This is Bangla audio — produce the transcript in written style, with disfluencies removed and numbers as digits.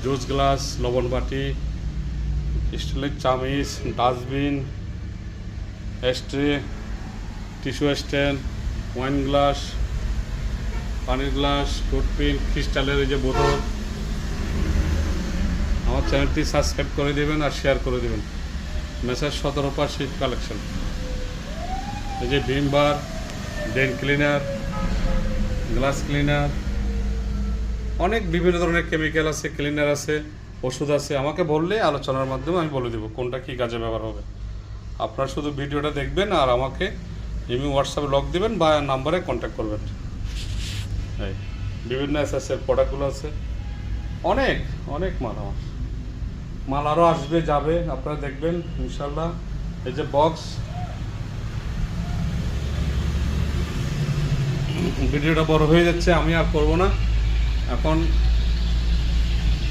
জুস গ্লাস, লবণ বাটি, স্টিলের চামিচ, dustbin, ashtray, tissue stand, wine glass, পানির গ্লাস, টুথপিন, ক্রিস্টালের এই যে বোতল। আমার চ্যানেলটি সাবস্ক্রাইব করে দেবেন আর শেয়ার করে দেবেন। মেসার 17 শীত কালেকশন। এই যে ভিম বার, ডেন ক্লিনার, গ্লাস ক্লিনার, অনেক বিভিন্ন ধরনের কেমিক্যাল আছে, ক্লিনার আছে, ওষুধ আছে। আমাকে বললে আলোচনার মাধ্যমে আমি বলে দেবো কোনটা কী কাজে ব্যবহার হবে। আপনারা শুধু ভিডিওটা দেখবেন আর আমাকে এমনি হোয়াটসঅ্যাপে লক দেবেন বা নাম্বারে কন্ট্যাক্ট করবেন। এই বিভিন্ন এসএসের প্রোডাক্টগুলো আছে, অনেক অনেক মাল আরও আসবে যাবে, আপনারা দেখবেন ইনশাল্লাহ। এই যে বক্স, ভিডিওটা বড় হয়ে যাচ্ছে, আমি আর করবো না এখন।